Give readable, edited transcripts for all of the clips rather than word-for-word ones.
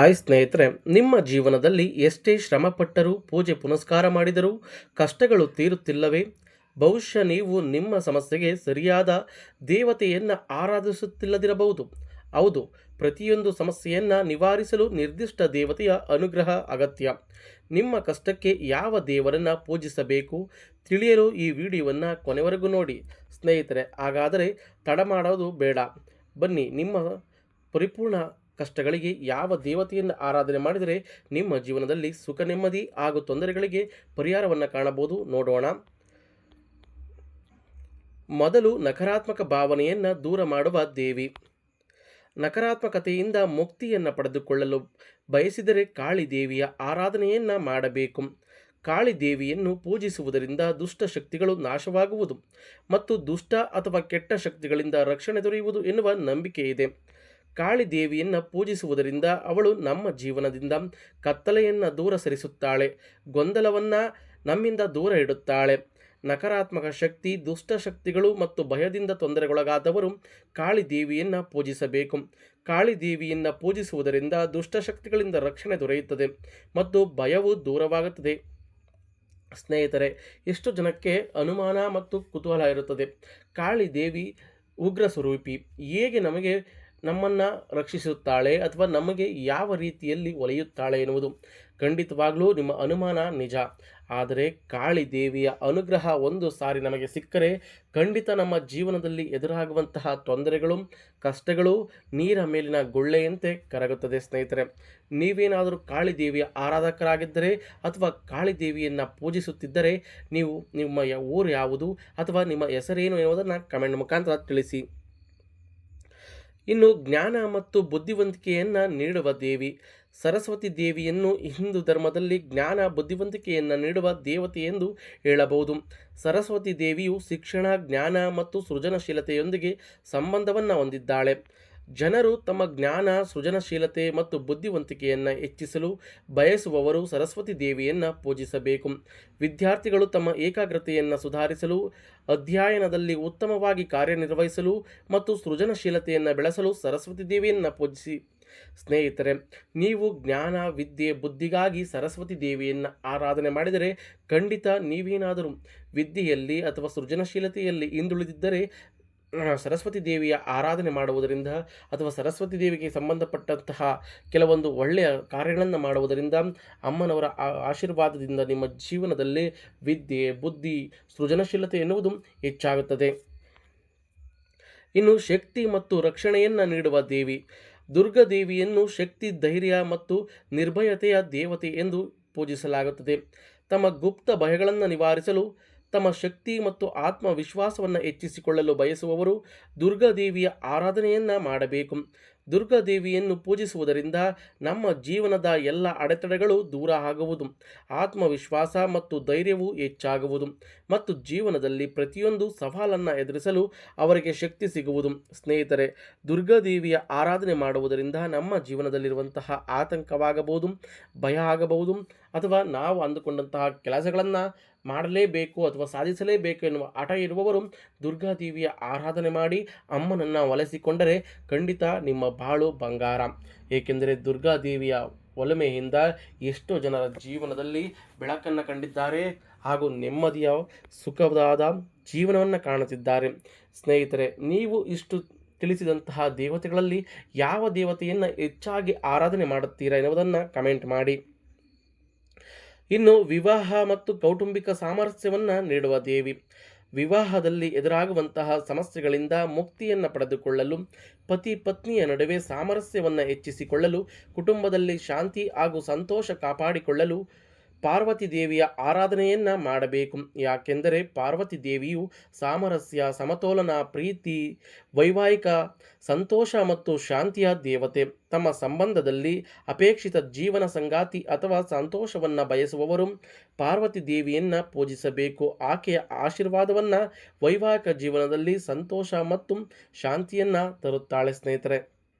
Hi ಸ್ನೇಹಿತರೆ, ನಿಮ್ಮ ಜೀವನದಲ್ಲಿ ಎಷ್ಟೇ ಶ್ರಮಪಟ್ಟರೂ ಪೂಜೆ ಪುನಸ್ಕಾರ ಮಾಡಿದರೂ ಕಷ್ಟಗಳು ತೀರುತ್ತಿಲ್ಲವೇ? ಬಹುಶಃ ನೀವು ನಿಮ್ಮ ಸಮಸ್ಯೆಗೆ ಸರಿಯಾದ ದೇವತೆಯನ್ನು ಆರಾಧಿಸುತ್ತಿಲ್ಲದಿರಬಹುದು. ಹೌದು, ಪ್ರತಿಯೊಂದು ಸಮಸ್ಯೆಯನ್ನು ನಿವಾರಿಸಲು ನಿರ್ದಿಷ್ಟ ದೇವತೆಯ ಅನುಗ್ರಹ ಅಗತ್ಯ. ನಿಮ್ಮ ಕಷ್ಟಕ್ಕೆ ಯಾವ ದೇವರನ್ನು ಪೂಜಿಸಬೇಕು ತಿಳಿಯಲು ಈ ವಿಡಿಯೋವನ್ನು ಕೊನೆವರೆಗೂ ನೋಡಿ. ಸ್ನೇಹಿತರೆ, ಹಾಗಾದರೆ ತಡ ಮಾಡೋದು ಬೇಡ. ಬನ್ನಿ, ನಿಮ್ಮ ಪರಿಪೂರ್ಣ ಕಷ್ಟಗಳಿಗೆ ಯಾವ ದೇವತೆಯನ್ನು ಆರಾಧನೆ ಮಾಡಿದರೆ ನಿಮ್ಮ ಜೀವನದಲ್ಲಿ ಸುಖ ನೆಮ್ಮದಿ ಹಾಗೂ ತೊಂದರೆಗಳಿಗೆ ಪರಿಹಾರವನ್ನು ಕಾಣಬಹುದು ನೋಡೋಣ. ಮೊದಲು ನಕಾರಾತ್ಮಕ ಭಾವನೆಯನ್ನು ದೂರ ಮಾಡುವ ದೇವಿ. ನಕಾರಾತ್ಮಕತೆಯಿಂದ ಮುಕ್ತಿಯನ್ನು ಪಡೆದುಕೊಳ್ಳಲು ಬಯಸಿದರೆ ಕಾಳಿ ದೇವಿಯ ಆರಾಧನೆಯನ್ನು ಮಾಡಬೇಕು. ಕಾಳಿ ದೇವಿಯನ್ನು ಪೂಜಿಸುವುದರಿಂದ ದುಷ್ಟ ಶಕ್ತಿಗಳು ನಾಶವಾಗುವುದು ಮತ್ತು ದುಷ್ಟ ಅಥವಾ ಕೆಟ್ಟ ಶಕ್ತಿಗಳಿಂದ ರಕ್ಷಣೆ ದೊರೆಯುವುದು ಎನ್ನುವ ನಂಬಿಕೆ ಇದೆ. ಕಾಳಿ ದೇವಿಯನ್ನು ಪೂಜಿಸುವುದರಿಂದ ಅವಳು ನಮ್ಮ ಜೀವನದಿಂದ ಕತ್ತಲೆಯನ್ನು ದೂರ ಸರಿಸುತ್ತಾಳೆ, ಗೊಂದಲವನ್ನು ನಮ್ಮಿಂದ ದೂರ ಇಡುತ್ತಾಳೆ. ನಕಾರಾತ್ಮಕ ಶಕ್ತಿ, ದುಷ್ಟ ಶಕ್ತಿಗಳು ಮತ್ತು ಭಯದಿಂದ ತೊಂದರೆಗೊಳಗಾದವರು ಕಾಳಿ ದೇವಿಯನ್ನು ಪೂಜಿಸಬೇಕು. ಕಾಳಿ ದೇವಿಯನ್ನು ಪೂಜಿಸುವುದರಿಂದ ದುಷ್ಟಶಕ್ತಿಗಳಿಂದ ರಕ್ಷಣೆ ದೊರೆಯುತ್ತದೆ ಮತ್ತು ಭಯವು ದೂರವಾಗುತ್ತದೆ. ಸ್ನೇಹಿತರೆ, ಎಷ್ಟು ಜನಕ್ಕೆ ಅನುಮಾನ ಮತ್ತು ಕುತೂಹಲ ಇರುತ್ತದೆ, ಕಾಳಿ ದೇವಿ ಉಗ್ರ ಸ್ವರೂಪಿ, ಹೇಗೆ ನಮ್ಮನ್ನು ರಕ್ಷಿಸುತ್ತಾಳೆ ಅಥವಾ ನಮಗೆ ಯಾವ ರೀತಿಯಲ್ಲಿ ಒಲಿಯುತ್ತಾಳೆ ಎನ್ನುವುದು. ಖಂಡಿತವಾಗಲೂ ನಿಮ್ಮ ಅನುಮಾನ ನಿಜ. ಆದರೆ ಕಾಳಿ ದೇವಿಯ ಅನುಗ್ರಹ ಒಂದು ಸಾರಿ ನಮಗೆ ಸಿಕ್ಕರೆ ಖಂಡಿತ ನಮ್ಮ ಜೀವನದಲ್ಲಿ ಎದುರಾಗುವಂತಹ ತೊಂದರೆಗಳು, ಕಷ್ಟಗಳು ನೀರ ಮೇಲಿನ ಗುಳ್ಳೆಯಂತೆ ಕರಗುತ್ತದೆ. ಸ್ನೇಹಿತರೆ, ನೀವೇನಾದರೂ ಕಾಳಿ ದೇವಿಯ ಆರಾಧಕರಾಗಿದ್ದರೆ ಅಥವಾ ಕಾಳಿ ದೇವಿಯನ್ನು ಪೂಜಿಸುತ್ತಿದ್ದರೆ ನಿಮ್ಮ ಊರು ಯಾವುದು ಅಥವಾ ನಿಮ್ಮ ಹೆಸರೇನು ಎನ್ನುವುದನ್ನು ಕಮೆಂಟ್ ಮುಖಾಂತರ ತಿಳಿಸಿ. ಇನ್ನು ಜ್ಞಾನ ಮತ್ತು ಬುದ್ಧಿವಂತಿಕೆಯನ್ನು ನೀಡುವ ದೇವಿ ಸರಸ್ವತಿ ದೇವಿಯನ್ನು ಹಿಂದೂ ಧರ್ಮದಲ್ಲಿ ಜ್ಞಾನ ಬುದ್ಧಿವಂತಿಕೆಯನ್ನು ನೀಡುವ ದೇವತೆ ಎಂದು ಹೇಳಬಹುದು. ಸರಸ್ವತಿ ದೇವಿಯು ಶಿಕ್ಷಣ, ಜ್ಞಾನ ಮತ್ತು ಸೃಜನಶೀಲತೆಯೊಂದಿಗೆ ಸಂಬಂಧವನ್ನು ಹೊಂದಿದ್ದಾಳೆ. ಜನರು ತಮ್ಮ ಜ್ಞಾನ, ಸೃಜನಶೀಲತೆ ಮತ್ತು ಬುದ್ಧಿವಂತಿಕೆಯನ್ನು ಹೆಚ್ಚಿಸಲು ಬಯಸುವವರು ಸರಸ್ವತಿ ದೇವಿಯನ್ನು ಪೂಜಿಸಬೇಕು. ವಿದ್ಯಾರ್ಥಿಗಳು ತಮ್ಮ ಏಕಾಗ್ರತೆಯನ್ನು ಸುಧಾರಿಸಲು, ಅಧ್ಯಯನದಲ್ಲಿ ಉತ್ತಮವಾಗಿ ಕಾರ್ಯನಿರ್ವಹಿಸಲು ಮತ್ತು ಸೃಜನಶೀಲತೆಯನ್ನು ಬೆಳೆಸಲು ಸರಸ್ವತಿ ದೇವಿಯನ್ನು ಪೂಜಿಸಿ. ಸ್ನೇಹಿತರೆ, ನೀವು ಜ್ಞಾನ, ವಿದ್ಯೆ, ಬುದ್ಧಿಗಾಗಿ ಸರಸ್ವತಿ ದೇವಿಯನ್ನು ಆರಾಧನೆ ಮಾಡಿದರೆ ಖಂಡಿತ ನೀವೇನಾದರೂ ವಿದ್ಯೆಯಲ್ಲಿ ಅಥವಾ ಸೃಜನಶೀಲತೆಯಲ್ಲಿ ಹಿಂದುಳಿದಿದ್ದರೆ ಸರಸ್ವತಿ ದೇವಿಯ ಆರಾಧನೆ ಮಾಡುವುದರಿಂದ ಅಥವಾ ಸರಸ್ವತಿ ದೇವಿಗೆ ಸಂಬಂಧಪಟ್ಟಂತಹ ಕೆಲವೊಂದು ಒಳ್ಳೆಯ ಕಾರ್ಯಗಳನ್ನು ಮಾಡುವುದರಿಂದ ಅಮ್ಮನವರ ಆಶೀರ್ವಾದದಿಂದ ನಿಮ್ಮ ಜೀವನದಲ್ಲಿ ವಿದ್ಯೆ, ಬುದ್ಧಿ, ಸೃಜನಶೀಲತೆ ಎನ್ನುವುದು ಹೆಚ್ಚಾಗುತ್ತದೆ. ಇನ್ನು ಶಕ್ತಿ ಮತ್ತು ರಕ್ಷಣೆಯನ್ನು ನೀಡುವ ದೇವಿ ದುರ್ಗಾದೇವಿಯನ್ನು ಶಕ್ತಿ, ಧೈರ್ಯ ಮತ್ತು ನಿರ್ಭಯತೆಯ ದೇವತೆ ಎಂದು ಪೂಜಿಸಲಾಗುತ್ತದೆ. ತಮ್ಮ ಗುಪ್ತ ಭಯಗಳನ್ನು ನಿವಾರಿಸಲು, ತಮ್ಮ ಶಕ್ತಿ ಮತ್ತು ಆತ್ಮವಿಶ್ವಾಸವನ್ನು ಹೆಚ್ಚಿಸಿಕೊಳ್ಳಲು ಬಯಸುವವರು ದುರ್ಗಾದೇವಿಯ ಆರಾಧನೆಯನ್ನು ಮಾಡಬೇಕು. ದುರ್ಗಾದೇವಿಯನ್ನು ಪೂಜಿಸುವುದರಿಂದ ನಮ್ಮ ಜೀವನದ ಎಲ್ಲ ಅಡೆತಡೆಗಳು ದೂರ ಆಗುವುದು, ಆತ್ಮವಿಶ್ವಾಸ ಮತ್ತು ಧೈರ್ಯವು ಹೆಚ್ಚಾಗುವುದು ಮತ್ತು ಜೀವನದಲ್ಲಿ ಪ್ರತಿಯೊಂದು ಸವಾಲನ್ನು ಎದುರಿಸಲು ಅವರಿಗೆ ಶಕ್ತಿ ಸಿಗುವುದು. ಸ್ನೇಹಿತರೆ, ದುರ್ಗಾದೇವಿಯ ಆರಾಧನೆ ಮಾಡುವುದರಿಂದ ನಮ್ಮ ಜೀವನದಲ್ಲಿರುವಂತಹ ಆತಂಕವಾಗಬಹುದು, ಭಯ ಆಗಬಹುದು ಅಥವಾ ನಾವು ಅಂದುಕೊಂಡಂತಹ ಕೆಲಸಗಳನ್ನು ಮಾಡಲೇಬೇಕು ಅಥವಾ ಸಾಧಿಸಲೇಬೇಕು ಎನ್ನುವ ಹಠ ಇರುವವರು ದುರ್ಗಾದೇವಿಯ ಆರಾಧನೆ ಮಾಡಿ ಅಮ್ಮನನ್ನು ಒಲಿಸಿಕೊಂಡರೆ ಖಂಡಿತ ನಿಮ್ಮ ಬಾಳು ಬಂಗಾರ. ಏಕೆಂದರೆ ದುರ್ಗಾದೇವಿಯ ಒಲಮೆಯಿಂದ ಎಷ್ಟೋ ಜನರ ಜೀವನದಲ್ಲಿ ಬೆಳಕನ್ನು ಕಂಡಿದ್ದಾರೆ ಹಾಗೂ ನೆಮ್ಮದಿಯ ಸುಖವಾದ ಜೀವನವನ್ನು ಕಾಣುತ್ತಿದ್ದಾರೆ. ಸ್ನೇಹಿತರೆ, ನೀವು ಇಷ್ಟು ತಿಳಿಸಿದಂತಹ ದೇವತೆಗಳಲ್ಲಿ ಯಾವ ದೇವತೆಯನ್ನು ಹೆಚ್ಚಾಗಿ ಆರಾಧನೆ ಮಾಡುತ್ತೀರಾ ಎನ್ನುವುದನ್ನು ಕಮೆಂಟ್ ಮಾಡಿ. ಇನ್ನು ವಿವಾಹ ಮತ್ತು ಕೌಟುಂಬಿಕ ಸಾಮರಸ್ಯವನ್ನು ನೀಡುವ ದೇವಿ ವಿವಾಹದಲ್ಲಿ ಎದುರಾಗುವಂತಹ ಸಮಸ್ಯೆಗಳಿಂದ ಮುಕ್ತಿಯನ್ನು ಪಡೆದುಕೊಳ್ಳಲು, ಪತಿ ಪತ್ನಿಯ ನಡುವೆ ಸಾಮರಸ್ಯವನ್ನು ಹೆಚ್ಚಿಸಿಕೊಳ್ಳಲು, ಕುಟುಂಬದಲ್ಲಿ ಶಾಂತಿ ಹಾಗೂ ಸಂತೋಷ ಕಾಪಾಡಿಕೊಳ್ಳಲು ಪಾರ್ವತಿ ದೇವಿಯ ಆರಾಧನೆಯನ್ನು ಮಾಡಬೇಕು. ಯಾಕೆಂದರೆ ಪಾರ್ವತಿ ದೇವಿಯು ಸಾಮರಸ್ಯ, ಸಮತೋಲನ, ಪ್ರೀತಿ, ವೈವಾಹಿಕ ಸಂತೋಷ ಮತ್ತು ಶಾಂತಿಯ ದೇವತೆ. ತಮ್ಮ ಸಂಬಂಧದಲ್ಲಿ ಅಪೇಕ್ಷಿತ ಜೀವನ ಸಂಗಾತಿ ಅಥವಾ ಸಂತೋಷವನ್ನು ಬಯಸುವವರು ಪಾರ್ವತಿ ದೇವಿಯನ್ನು ಪೂಜಿಸಬೇಕು. ಆಕೆಯ ಆಶೀರ್ವಾದವನ್ನು ವೈವಾಹಿಕ ಜೀವನದಲ್ಲಿ ಸಂತೋಷ ಮತ್ತು ಶಾಂತಿಯನ್ನು ತರುತ್ತಾಳೆ.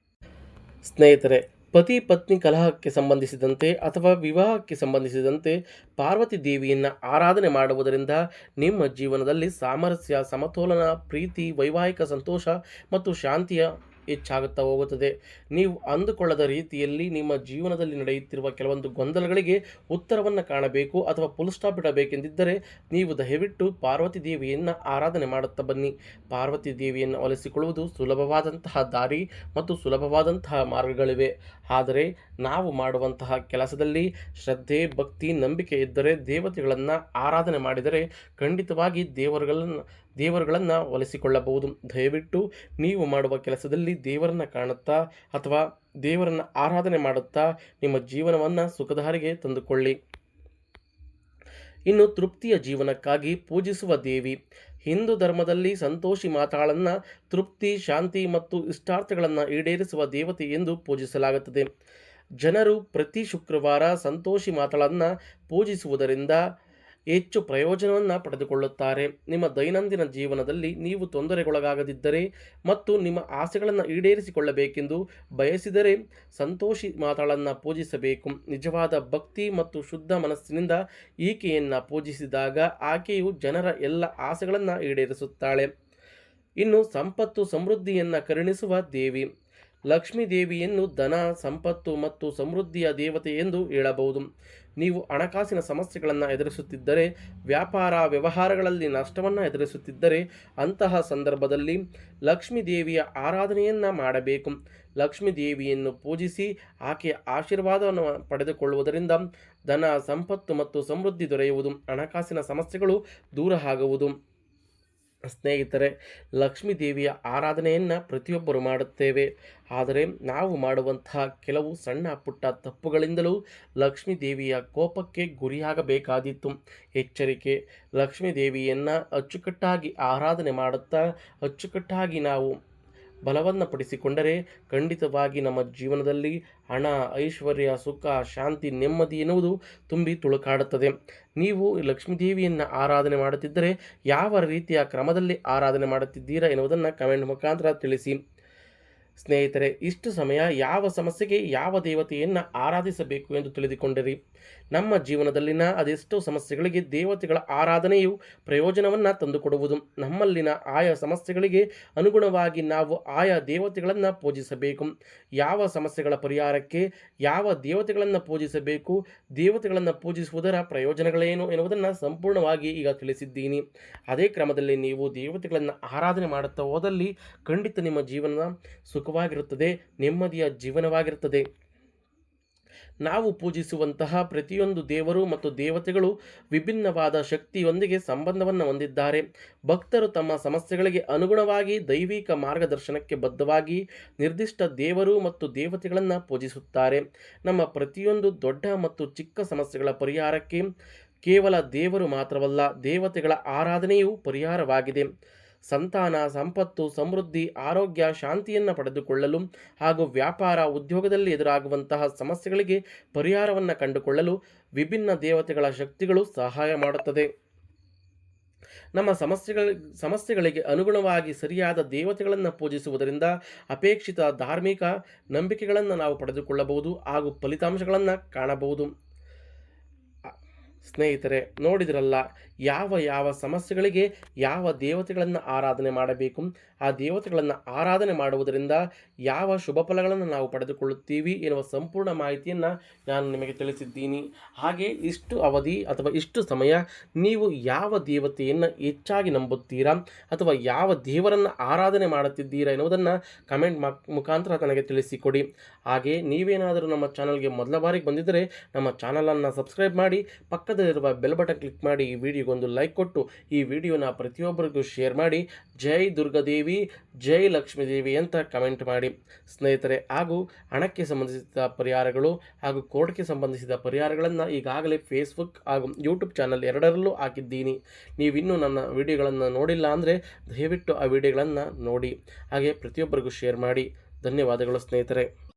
ಸ್ನೇಹಿತರೆ, ಪತಿ ಪತ್ನಿ ಕಲಹಕ್ಕೆ ಸಂಬಂಧಿಸಿದಂತೆ ಅಥವಾ ವಿವಾಹಕ್ಕೆ ಸಂಬಂಧಿಸಿದಂತೆ ಪಾರ್ವತಿ ದೇವಿಯನ್ನು ಆರಾಧನೆ ಮಾಡುವುದರಿಂದ ನಿಮ್ಮ ಜೀವನದಲ್ಲಿ ಸಾಮರಸ್ಯ, ಸಮತೋಲನ, ಪ್ರೀತಿ, ವೈವಾಹಿಕ ಸಂತೋಷ ಮತ್ತು ಶಾಂತಿಯ ಹೆಚ್ಚಾಗುತ್ತಾ ಹೋಗುತ್ತದೆ. ನೀವು ಅಂದುಕೊಳ್ಳದ ರೀತಿಯಲ್ಲಿ ನಿಮ್ಮ ಜೀವನದಲ್ಲಿ ನಡೆಯುತ್ತಿರುವ ಕೆಲವೊಂದು ಗೊಂದಲಗಳಿಗೆ ಉತ್ತರವನ್ನು ಕಾಣಬೇಕು ಅಥವಾ ಫುಲ್ ಸ್ಟಾಪ್ ಇಡಬೇಕೆಂದಿದ್ದರೆ ನೀವು ದಯವಿಟ್ಟು ಪಾರ್ವತಿ ದೇವಿಯನ್ನು ಆರಾಧನೆ ಮಾಡುತ್ತಾ ಬನ್ನಿ. ಪಾರ್ವತಿ ದೇವಿಯನ್ನು ಒಲಿಸಿಕೊಳ್ಳುವುದು ಸುಲಭವಾದಂತಹ ದಾರಿ ಮತ್ತು ಸುಲಭವಾದಂತಹ ಮಾರ್ಗಗಳಿವೆ. ಆದರೆ ನಾವು ಮಾಡುವಂತಹ ಕೆಲಸದಲ್ಲಿ ಶ್ರದ್ಧೆ, ಭಕ್ತಿ, ನಂಬಿಕೆ ಇದ್ದರೆ, ದೇವತೆಗಳನ್ನು ಆರಾಧನೆ ಮಾಡಿದರೆ ಖಂಡಿತವಾಗಿ ದೇವರುಗಳನ್ನು ಒಲಿಸಿಕೊಳ್ಳಬಹುದು. ದಯವಿಟ್ಟು ನೀವು ಮಾಡುವ ಕೆಲಸದಲ್ಲಿ ದೇವರನ್ನು ಕಾಣುತ್ತಾ ಅಥವಾ ದೇವರನ್ನು ಆರಾಧನೆ ಮಾಡುತ್ತಾ ನಿಮ್ಮ ಜೀವನವನ್ನು ಸುಖದಾರಿಗೆ ತಂದುಕೊಳ್ಳಿ. ಇನ್ನು ತೃಪ್ತಿಯ ಜೀವನಕ್ಕಾಗಿ ಪೂಜಿಸುವ ದೇವಿ. ಹಿಂದೂ ಧರ್ಮದಲ್ಲಿ ಸಂತೋಷಿ ಮಾತಾಳನ್ನು ತೃಪ್ತಿ, ಶಾಂತಿ ಮತ್ತು ಇಷ್ಟಾರ್ಥಗಳನ್ನು ಈಡೇರಿಸುವ ದೇವತೆ ಎಂದು ಪೂಜಿಸಲಾಗುತ್ತದೆ. ಜನರು ಪ್ರತಿ ಶುಕ್ರವಾರ ಸಂತೋಷಿ ಮಾತಾಳನ್ನು ಪೂಜಿಸುವುದರಿಂದ ಹೆಚ್ಚು ಪ್ರಯೋಜನವನ್ನು ಪಡೆದುಕೊಳ್ಳುತ್ತಾರೆ. ನಿಮ್ಮ ದೈನಂದಿನ ಜೀವನದಲ್ಲಿ ನೀವು ತೊಂದರೆಗೊಳಗಾಗದಿದ್ದರೆ ಮತ್ತು ನಿಮ್ಮ ಆಸೆಗಳನ್ನು ಈಡೇರಿಸಿಕೊಳ್ಳಬೇಕೆಂದು ಬಯಸಿದರೆ ಸಂತೋಷಿ ಮಾತಾಳನ್ನು ಪೂಜಿಸಬೇಕು. ನಿಜವಾದ ಭಕ್ತಿ ಮತ್ತು ಶುದ್ಧ ಮನಸ್ಸಿನಿಂದ ಈಕೆಯನ್ನು ಪೂಜಿಸಿದಾಗ ಆಕೆಯು ಜನರ ಎಲ್ಲ ಆಸೆಗಳನ್ನು ಈಡೇರಿಸುತ್ತಾಳೆ. ಇನ್ನು ಸಂಪತ್ತು ಸಮೃದ್ಧಿಯನ್ನು ಕರುಣಿಸುವ ದೇವಿ. ಲಕ್ಷ್ಮೀ ದೇವಿಯನ್ನು ಧನ, ಸಂಪತ್ತು ಮತ್ತು ಸಮೃದ್ಧಿಯ ದೇವತೆ ಎಂದು ಹೇಳಬಹುದು. ನೀವು ಹಣಕಾಸಿನ ಸಮಸ್ಯೆಗಳನ್ನು ಎದುರಿಸುತ್ತಿದ್ದರೆ, ವ್ಯಾಪಾರ ವ್ಯವಹಾರಗಳಲ್ಲಿ ನಷ್ಟವನ್ನು ಎದುರಿಸುತ್ತಿದ್ದರೆ ಅಂತಹ ಸಂದರ್ಭದಲ್ಲಿ ಲಕ್ಷ್ಮೀ ದೇವಿಯ ಆರಾಧನೆಯನ್ನು ಮಾಡಬೇಕು. ಲಕ್ಷ್ಮೀ ದೇವಿಯನ್ನು ಪೂಜಿಸಿ ಆಕೆಯ ಆಶೀರ್ವಾದವನ್ನು ಪಡೆದುಕೊಳ್ಳುವುದರಿಂದ ಧನ, ಸಂಪತ್ತು ಮತ್ತು ಸಮೃದ್ಧಿ ದೊರೆಯುವುದು, ಹಣಕಾಸಿನ ಸಮಸ್ಯೆಗಳು ದೂರ ಆಗುವುದು. ಸ್ನೇಹಿತರೆ, ಲಕ್ಷ್ಮೀ ದೇವಿಯ ಆರಾಧನೆಯನ್ನು ಪ್ರತಿಯೊಬ್ಬರು ಮಾಡುತ್ತೇವೆ. ಆದರೆ ನಾವು ಮಾಡುವಂತಹ ಕೆಲವು ಸಣ್ಣ ಪುಟ್ಟ ತಪ್ಪುಗಳಿಂದಲೂ ಲಕ್ಷ್ಮೀ ದೇವಿಯ ಕೋಪಕ್ಕೆ ಗುರಿಯಾಗಬೇಕಾದೀತು. ಎಚ್ಚರಿಕೆ: ಲಕ್ಷ್ಮೀ ದೇವಿಯನ್ನು ಅಚ್ಚುಕಟ್ಟಾಗಿ ಆರಾಧನೆ ಮಾಡುತ್ತಾ ಅಚ್ಚುಕಟ್ಟಾಗಿ ನಾವು ಬಲವನ್ನು ಪಡಿಸಿಕೊಂಡರೆ ಖಂಡಿತವಾಗಿ ನಮ್ಮ ಜೀವನದಲ್ಲಿ ಹಣ, ಐಶ್ವರ್ಯ, ಸುಖ, ಶಾಂತಿ, ನೆಮ್ಮದಿ ಎನ್ನುವುದು ತುಂಬಿ ತುಳುಕಾಡುತ್ತದೆ. ನೀವು ಲಕ್ಷ್ಮೀ ದೇವಿಯನ್ನು ಆರಾಧನೆ ಮಾಡುತ್ತಿದ್ದರೆ ಯಾವ ರೀತಿಯ ಕ್ರಮದಲ್ಲಿ ಆರಾಧನೆ ಮಾಡುತ್ತಿದ್ದೀರಾ ಎನ್ನುವುದನ್ನು ಕಮೆಂಟ್ ಮುಖಾಂತರ ತಿಳಿಸಿ. ಸ್ನೇಹಿತರೆ, ಇಷ್ಟು ಸಮಯ ಯಾವ ಸಮಸ್ಯೆಗೆ ಯಾವ ದೇವತೆಯನ್ನು ಆರಾಧಿಸಬೇಕು ಎಂದು ತಿಳಿದುಕೊಂಡಿರಿ. ನಮ್ಮ ಜೀವನದಲ್ಲಿನ ಅದೆಷ್ಟೋ ಸಮಸ್ಯೆಗಳಿಗೆ ದೇವತೆಗಳ ಆರಾಧನೆಯು ಪ್ರಯೋಜನವನ್ನು ತಂದುಕೊಡುವುದು. ನಮ್ಮಲ್ಲಿನ ಆಯಾ ಸಮಸ್ಯೆಗಳಿಗೆ ಅನುಗುಣವಾಗಿ ನಾವು ಆಯಾ ದೇವತೆಗಳನ್ನು ಪೂಜಿಸಬೇಕು. ಯಾವ ಸಮಸ್ಯೆಗಳ ಪರಿಹಾರಕ್ಕೆ ಯಾವ ದೇವತೆಗಳನ್ನು ಪೂಜಿಸಬೇಕು, ದೇವತೆಗಳನ್ನು ಪೂಜಿಸುವುದರ ಪ್ರಯೋಜನಗಳೇನು ಎನ್ನುವುದನ್ನು ಸಂಪೂರ್ಣವಾಗಿ ಈಗ ತಿಳಿಸಿದ್ದೀನಿ. ಅದೇ ಕ್ರಮದಲ್ಲಿ ನೀವು ದೇವತೆಗಳನ್ನು ಆರಾಧನೆ ಮಾಡುತ್ತಾ ಹೋದಲ್ಲಿ ಖಂಡಿತ ನಿಮ್ಮ ಜೀವನ ಸುಖವಾಗಿರುತ್ತದೆ, ನೆಮ್ಮದಿಯ ಜೀವನವಾಗಿರುತ್ತದೆ. ನಾವು ಪೂಜಿಸುವಂತಹ ಪ್ರತಿಯೊಂದು ದೇವರು ಮತ್ತು ದೇವತೆಗಳು ವಿಭಿನ್ನವಾದ ಶಕ್ತಿಯೊಂದಿಗೆ ಸಂಬಂಧವನ್ನು ಹೊಂದಿದ್ದಾರೆ. ಭಕ್ತರು ತಮ್ಮ ಸಮಸ್ಯೆಗಳಿಗೆ ಅನುಗುಣವಾಗಿ ದೈವಿಕ ಮಾರ್ಗದರ್ಶನಕ್ಕೆ ಬದ್ಧವಾಗಿ ನಿರ್ದಿಷ್ಟ ದೇವರು ಮತ್ತು ದೇವತೆಗಳನ್ನು ಪೂಜಿಸುತ್ತಾರೆ. ನಮ್ಮ ಪ್ರತಿಯೊಂದು ದೊಡ್ಡ ಮತ್ತು ಚಿಕ್ಕ ಸಮಸ್ಯೆಗಳ ಪರಿಹಾರಕ್ಕೆ ಕೇವಲ ದೇವರು ಮಾತ್ರವಲ್ಲ, ದೇವತೆಗಳ ಆರಾಧನೆಯೂ ಪರಿಹಾರವಾಗಿದೆ. ಸಂತಾನ, ಸಂಪತ್ತು, ಸಮೃದ್ಧಿ, ಆರೋಗ್ಯ, ಶಾಂತಿಯನ್ನು ಪಡೆದುಕೊಳ್ಳಲು ಹಾಗೂ ವ್ಯಾಪಾರ, ಉದ್ಯೋಗದಲ್ಲಿ ಎದುರಾಗುವಂತಹ ಸಮಸ್ಯೆಗಳಿಗೆ ಪರಿಹಾರವನ್ನು ಕಂಡುಕೊಳ್ಳಲು ವಿಭಿನ್ನ ದೇವತೆಗಳ ಶಕ್ತಿಗಳು ಸಹಾಯ ಮಾಡುತ್ತದೆ. ನಮ್ಮ ಸಮಸ್ಯೆಗಳಿಗೆ ಅನುಗುಣವಾಗಿ ಸರಿಯಾದ ದೇವತೆಗಳನ್ನು ಪೂಜಿಸುವುದರಿಂದ ಅಪೇಕ್ಷಿತ ಧಾರ್ಮಿಕ ನಂಬಿಕೆಗಳನ್ನು ನಾವು ಪಡೆದುಕೊಳ್ಳಬಹುದು ಹಾಗೂ ಫಲಿತಾಂಶಗಳನ್ನು ಕಾಣಬಹುದು. ಸ್ನೇಹಿತರೆ, ನೋಡಿದ್ರಲ್ಲ, ಯಾವ ಸಮಸ್ಯೆಗಳಿಗೆ ಯಾವ ದೇವತೆಗಳನ್ನು ಆರಾಧನೆ ಮಾಡಬೇಕು, ಆ ದೇವತೆಗಳನ್ನು ಆರಾಧನೆ ಮಾಡುವುದರಿಂದ ಯಾವ ಶುಭ ಫಲಗಳನ್ನು ನಾವು ಪಡೆದುಕೊಳ್ಳುತ್ತೀವಿ ಎನ್ನುವ ಸಂಪೂರ್ಣ ಮಾಹಿತಿಯನ್ನು ನಾನು ನಿಮಗೆ ತಿಳಿಸಿದ್ದೀನಿ. ಹಾಗೆ ಇಷ್ಟು ಅವಧಿ ಅಥವಾ ಇಷ್ಟು ಸಮಯ ನೀವು ಯಾವ ದೇವತೆಯನ್ನು ಹೆಚ್ಚಾಗಿ ನಂಬುತ್ತೀರಾ ಅಥವಾ ಯಾವ ದೇವರನ್ನು ಆರಾಧನೆ ಮಾಡುತ್ತಿದ್ದೀರಾ ಎನ್ನುವುದನ್ನು ಕಮೆಂಟ್ ಮುಖಾಂತರ ನನಗೆ ತಿಳಿಸಿಕೊಡಿ. ಹಾಗೆ ನೀವೇನಾದರೂ ನಮ್ಮ ಚಾನಲ್ಗೆ ಮೊದಲ ಬಾರಿಗೆ ಬಂದಿದ್ದರೆ ನಮ್ಮ ಚಾನಲನ್ನು ಸಬ್ಸ್ಕ್ರೈಬ್ ಮಾಡಿ, ಪಕ್ಕದಲ್ಲಿರುವ ಬೆಲ್ ಬಟನ್ ಕ್ಲಿಕ್ ಮಾಡಿ, ಈ ವಿಡಿಯೋಗೊಂದು ಲೈಕ್ ಕೊಟ್ಟು ಈ ವಿಡಿಯೋನ ಪ್ರತಿಯೊಬ್ಬರಿಗೂ ಶೇರ್ ಮಾಡಿ. ಜೈ ದುರ್ಗಾದೇವಿ, ಜೈ ಲಕ್ಷ್ಮೀ ದೇವಿ ಅಂತ ಕಮೆಂಟ್ ಮಾಡಿ. ಸ್ನೇಹಿತರೆ, ಹಾಗೂ ಹಣಕ್ಕೆ ಸಂಬಂಧಿಸಿದ ಪರಿಹಾರಗಳು ಹಾಗೂ ಕೋರ್ಟ್ಗೆ ಸಂಬಂಧಿಸಿದ ಪರಿಹಾರಗಳನ್ನು ಈಗಾಗಲೇ ಫೇಸ್ಬುಕ್ ಹಾಗೂ ಯೂಟ್ಯೂಬ್ ಚಾನಲ್ ಎರಡರಲ್ಲೂ ಹಾಕಿದ್ದೀನಿ. ನೀವಿನ್ನೂ ನನ್ನ ವಿಡಿಯೋಗಳನ್ನು ನೋಡಿಲ್ಲ ಅಂದರೆ ದಯವಿಟ್ಟು ಆ ವಿಡಿಯೋಗಳನ್ನು ನೋಡಿ, ಹಾಗೆ ಪ್ರತಿಯೊಬ್ಬರಿಗೂ ಶೇರ್ ಮಾಡಿ. ಧನ್ಯವಾದಗಳು ಸ್ನೇಹಿತರೆ.